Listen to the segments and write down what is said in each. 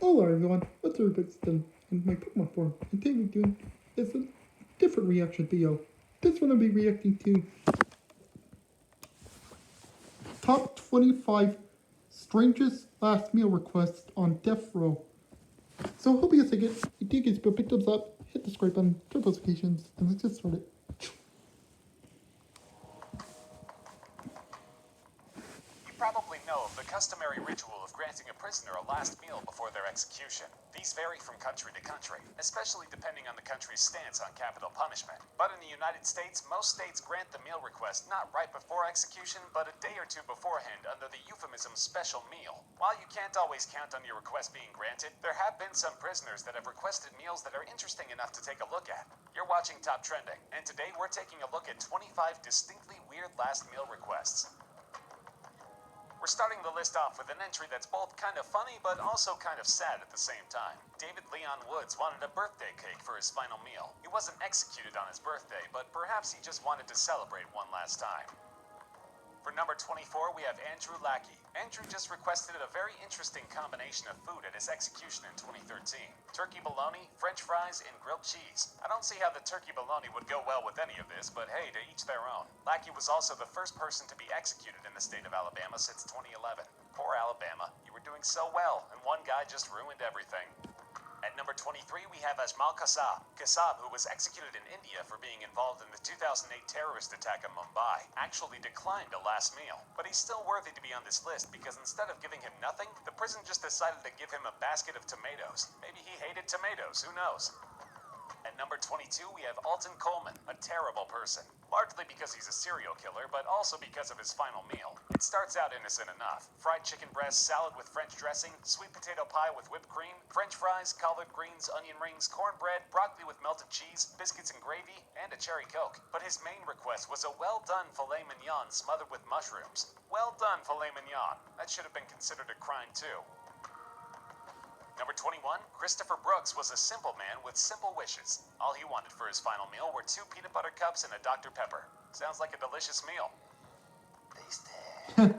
Hello everyone, what's everybody's done in my Pokemon form? And today we're doing is a different reaction video. This one I'll be reacting to top 25 strangest last meal requests on Death Row. So hope you guys like it. If you do, give us a big thumbs up, hit the subscribe button, turn notifications, and let's get started. You probably know of the customary ritual of granting a prisoner a last meal before their execution. These vary from country to country, especially depending on the country's stance on capital punishment. But in the United States, most states grant the meal request not right before execution, but a day or two beforehand under the euphemism special meal. While you can't always count on your request being granted, there have been some prisoners that have requested meals that are interesting enough to take a look at. You're watching Top Trending, and today we're taking a look at 25 distinctly weird last meal requests. We're starting the list off with an entry that's both kind of funny but also kind of sad at the same time. David Leon Woods wanted a birthday cake for his final meal. He wasn't executed on his birthday, but perhaps he just wanted to celebrate one last time. For number 24, we have Andrew Lackey. Andrew just requested a very interesting combination of food at his execution in 2013. Turkey bologna, french fries, and grilled cheese. I don't see how the turkey bologna would go well with any of this, but hey, to each their own. Lackey was also the first person to be executed in the state of Alabama since 2011. Poor Alabama, you were doing so well, and one guy just ruined everything. At number 23, we have Ajmal Kasab. Kasab, who was executed in India for being involved in the 2008 terrorist attack in Mumbai, actually declined a last meal. But he's still worthy to be on this list because instead of giving him nothing, the prison just decided to give him a basket of tomatoes. Maybe he hated tomatoes, who knows? At number 22, we have Alton Coleman, a terrible person. Largely because he's a serial killer, but also because of his final meal. It starts out innocent enough. Fried chicken breast, salad with French dressing, sweet potato pie with whipped cream, French fries, collard greens, onion rings, cornbread, broccoli with melted cheese, biscuits and gravy, and a cherry coke. But his main request was a well-done filet mignon smothered with mushrooms. Well done, filet mignon. That should have been considered a crime too. Number 21, Christopher Brooks was a simple man with simple wishes. All he wanted for his final meal were 2 peanut butter cups and a Dr. Pepper. Sounds like a delicious meal. Tasty.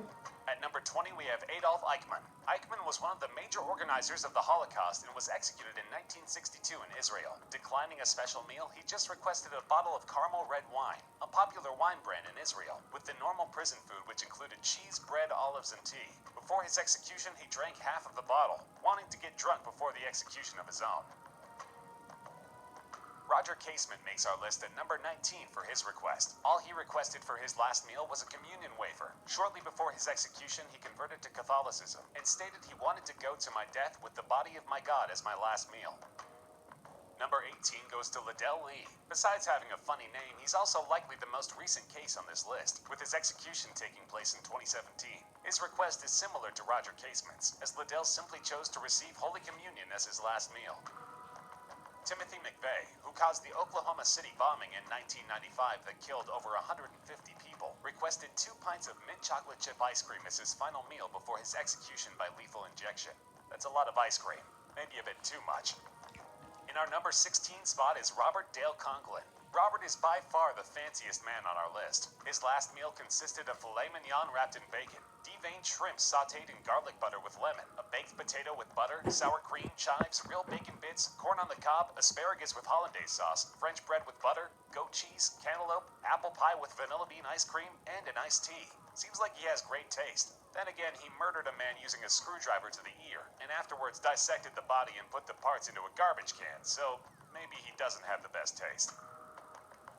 At number 20, we have Adolf Eichmann. Eichmann was one of the major organizers of the Holocaust and was executed in 1962 in Israel. Declining a special meal, he just requested a bottle of caramel red wine, a popular wine brand in Israel, with the normal prison food which included cheese, bread, olives, and tea. Before his execution, he drank half of the bottle, wanting to get drunk before the execution of his own. Roger Casement makes our list at number 19 for his request. All he requested for his last meal was a communion wafer. Shortly before his execution, he converted to Catholicism and stated he wanted to go to my death with the body of my God as my last meal. Number 18 goes to Liddell Lee. Besides having a funny name, he's also likely the most recent case on this list, with his execution taking place in 2017. His request is similar to Roger Casement's, as Liddell simply chose to receive Holy Communion as his last meal. Timothy McVeigh, who caused the Oklahoma City bombing in 1995 that killed over 150 people, requested 2 pints of mint chocolate chip ice cream as his final meal before his execution by lethal injection. That's a lot of ice cream, maybe a bit too much. In our number 16 spot is Robert Dale Conklin. Robert is by far the fanciest man on our list. His last meal consisted of filet mignon wrapped in bacon, deveined shrimp sautéed in garlic butter with lemon, a baked potato with butter, sour cream, chives, real bacon bits, corn on the cob, asparagus with hollandaise sauce, French bread with butter, goat cheese, cantaloupe, apple pie with vanilla bean ice cream, and an iced tea. Seems like he has great taste. Then again, he murdered a man using a screwdriver to the ear, and afterwards dissected the body and put the parts into a garbage can, so maybe he doesn't have the best taste.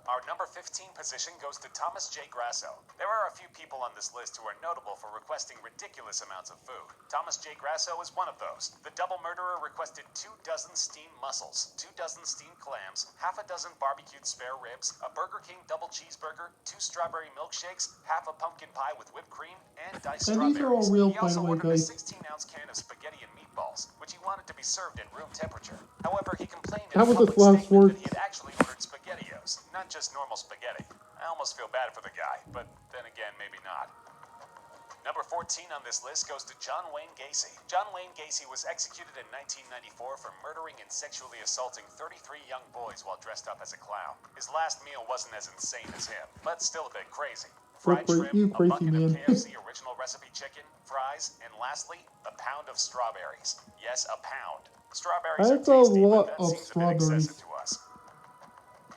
Our number 15 position goes to Thomas J. Grasso. There are a few people on this list who are notable for requesting ridiculous amounts of food. Thomas J. Grasso is one of those. The double murderer requested 2 dozen steamed mussels, 2 dozen steamed clams, half a dozen barbecued spare ribs, a Burger King double cheeseburger, 2 strawberry milkshakes, half a pumpkin pie with whipped cream, and diced And strawberries. these are all real, He by the also way, ordered a guys. 16-ounce can of spaghetti and meatballs, which he wanted to be served at room temperature. However, he complained in How a about public this last statement word? that he had actually ordered SpaghettiOs, not just normal spaghetti. I almost feel bad for the guy, but then again, maybe not. Number 14 on this list goes to John Wayne Gacy. John Wayne Gacy was executed in 1994 for murdering and sexually assaulting 33 young boys while dressed up as a clown. His last meal wasn't as insane as him, but still a bit crazy. fried shrimp, You a crazy bucket of man. KFC original recipe chicken, fries, and lastly, a pound of strawberries. Yes, a pound. Strawberries are That's a tasty, but lot that of seems a bit excessive strawberries. to us.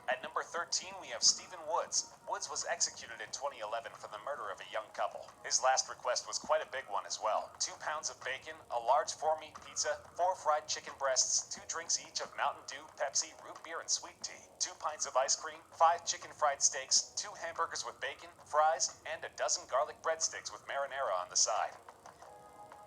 At number 13, we have Stephen Woods. Woods was executed in 2011 for the murder of a young couple. His last request was quite a big one as well. 2 pounds of bacon, a large 4-meat pizza, 4 fried chicken breasts, 2 drinks each of Mountain Dew, Pepsi, root beer, and sweet tea, 2 pints of ice cream, 5 chicken fried steaks, 2 hamburgers with bacon, fries, and a dozen garlic breadsticks with marinara on the side.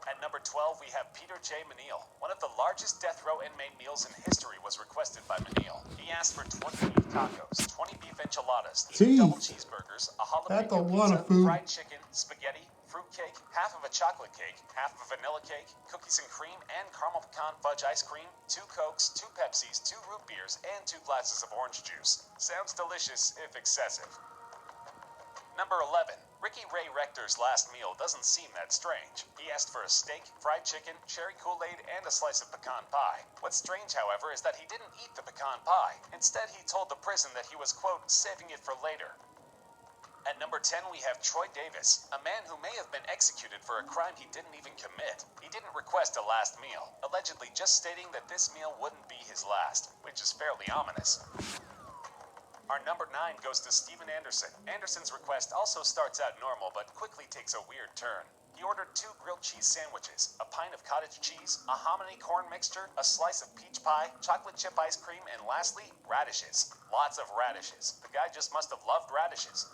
At number 12, we have Peter J. Menil. One of the largest death row inmate meals in history was requested by Menil. He asked for 20 beef tacos, 20 beef enchiladas, 2 double Jeez, cheeseburgers, a that's a jalapeno lot pizza, of food. fried chicken, spaghetti, fruit cake, half of a chocolate cake, half of a vanilla cake, cookies and cream, and caramel pecan fudge ice cream, 2 Cokes, 2 Pepsis, 2 root beers, and 2 glasses of orange juice. Sounds delicious, if excessive. Number 11. Ricky Ray Rector's last meal doesn't seem that strange. He asked for a steak, fried chicken, cherry Kool-Aid, and a slice of pecan pie. What's strange, however, is that he didn't eat the pecan pie. Instead, he told the prison that he was, quote, saving it for later. At number 10, we have Troy Davis, a man who may have been executed for a crime he didn't even commit. He didn't request a last meal, allegedly just stating that this meal wouldn't be his last, which is fairly ominous. Our number 9 goes to Steven Anderson. Anderson's request also starts out normal, but quickly takes a weird turn. He ordered 2 grilled cheese sandwiches, a pint of cottage cheese, a hominy corn mixture, a slice of peach pie, chocolate chip ice cream, and lastly, radishes. Lots of radishes. The guy just must have loved radishes.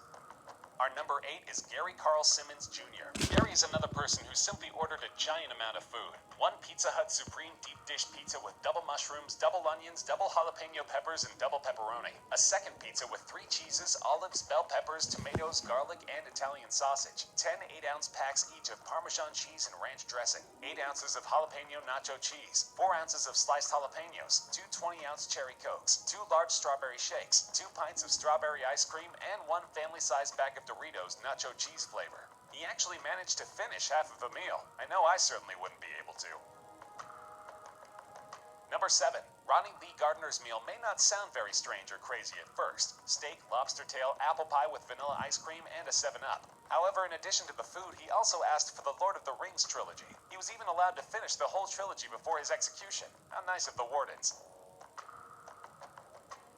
Our number 8 is Gary Carl Simmons Jr. Gary is another person who simply ordered a giant amount of food. 1 Pizza Hut Supreme deep dish pizza with double mushrooms, double onions, double jalapeno peppers, and double pepperoni. A second pizza with 3 cheeses, olives, bell peppers, tomatoes, garlic, and Italian sausage. 10 8-ounce packs each of Parmesan cheese and ranch dressing. 8 ounces of jalapeno nacho cheese. 4 ounces of sliced jalapenos. 2 20-ounce cherry Cokes. 2 large strawberry shakes. 2 pints of strawberry ice cream, and 1 family-sized bag of Doritos nacho cheese flavor. He actually managed to finish half of a meal. I know I certainly wouldn't be able to. Number 7. Ronnie Lee Gardner's meal may not sound very strange or crazy at first. Steak, lobster tail, apple pie with vanilla ice cream, and a 7-Up. However, in addition to the food, he also asked for the Lord of the Rings trilogy. He was even allowed to finish the whole trilogy before his execution. How nice of the wardens.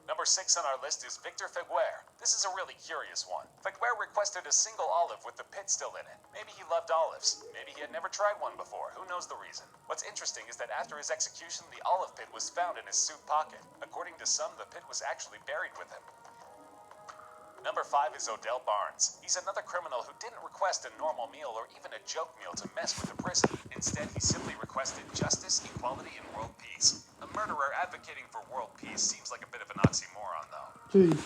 Number 6 on our list is Victor Figuer. This is a really curious one. Figuer requested a single olive with the pit still in it. Maybe he loved olives. Maybe he had never tried one before. Who knows the reason? What's interesting is that after his execution, the olive pit was found in his suit pocket. According to some, the pit was actually buried with him. Number 5 is Odell Barnes. He's another criminal who didn't request a normal meal or even a joke meal to mess with the prison. Instead, he simply requested justice, equality, and world peace. A murderer advocating for world peace seems like a bit of an oxymoron, though. Jeez.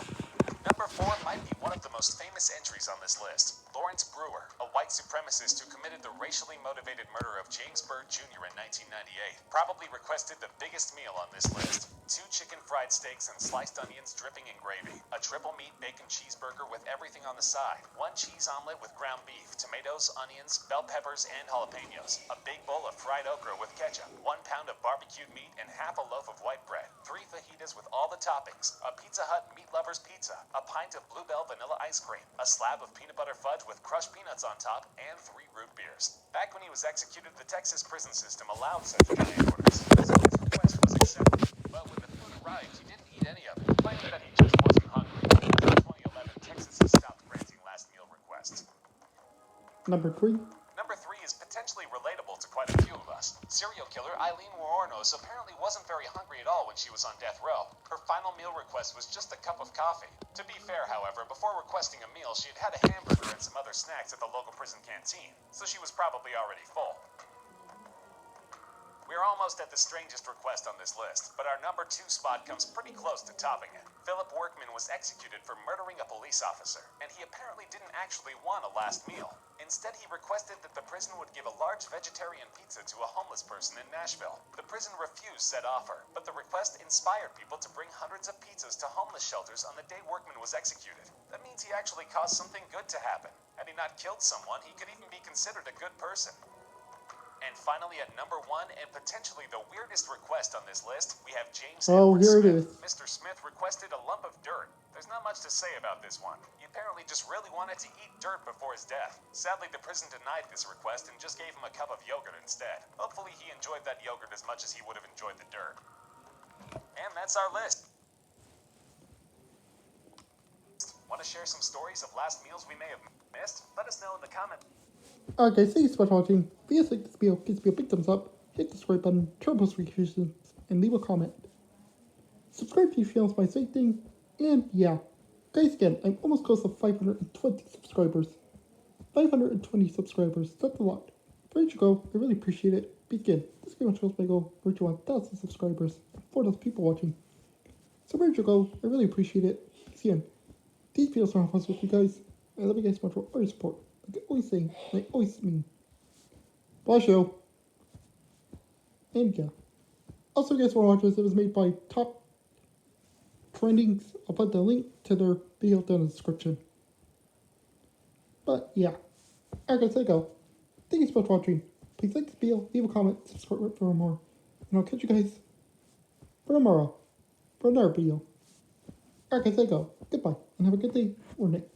Number 4 might be one of the most famous entries on this list. Lawrence Brewer, a white supremacist who committed the racially motivated murder of James Byrd Jr. in 1998, probably requested the biggest meal on this list. 2 chicken fried steaks and sliced onions dripping in gravy, a triple meat bacon cheeseburger with everything on the side, 1 cheese omelet with ground beef, tomatoes, onions, bell peppers, and jalapenos, a big bowl of fried okra with ketchup, 1 pound of barbecued meat, and half a loaf of white bread, 3 fajitas with all the toppings, a Pizza Hut meat lover's pizza, a pint of Bluebell vanilla ice cream, a slab of peanut butter fudge with crushed peanuts on top, and 3 root beers. Back when he was executed, the Texas prison system allowed such giant orders, so his request was accepted. But when the food arrived, he didn't eat any of it, claiming that he just wasn't hungry. In 2011, Texas has stopped granting last meal requests. Number 3. Number 3 is potentially relatable to quite a few of us. Serial killer Eileen Wuornos apparently wasn't very hungry at all when she was on death row. Her final meal request was just a cup of coffee. To be fair, however, before requesting a meal, she had had a hamburger and some other snacks at the local prison canteen, so she was probably already full. We're almost at the strangest request on this list, but our number 2 spot comes pretty close to topping it. Philip Workman was executed for murdering a police officer, and he apparently didn't actually want a last meal. Instead, he requested that the prison would give a large vegetarian pizza to a homeless person in Nashville. The prison refused said offer, but the request inspired people to bring hundreds of pizzas to homeless shelters on the day Workman was executed. That means he actually caused something good to happen. Had he not killed someone, he could even be considered a good person. And finally, at number 1, and potentially the weirdest weirdest request on this list, we have James Oh, Edward here it Smith. is. Mr. Smith requested a lump of dirt. There's not much to say about this one. He apparently just really wanted to eat dirt before his death. Sadly, the prison denied this request and just gave him a cup of yogurt instead. Hopefully he enjoyed that yogurt as much as he would have enjoyed the dirt. And that's our list. Want to share some stories of last meals we may have missed? Let us know in the comments. Alright guys, thank you so much for watching. If you guys like this video, give this video a big thumbs up, hit the subscribe button, turn on post notifications, and leave a comment. Subscribe to your channel is my same thing, and yeah. Guys, again, I'm almost close to 520 subscribers. 520 subscribers, that's a lot. Where you go, I really appreciate it. But again, this very much shows my goal, reach 1,000 subscribers, and 4,000 people watching. So where you go, I really appreciate it. Again, these videos are fun with you guys. I love you guys so much for all your support. Like I always say, and I always mean. Bye, show. And yeah. Also, guys, want to watch this? It was made by Top Trendings. I'll put the link to their video down in the description. But yeah. Alright, guys, there you go. Thank you so much for watching. Please like this video, leave a comment, subscribe for more. And I'll catch you guys for tomorrow for another video. Alright, guys, there you go. Goodbye, and have a good day or night.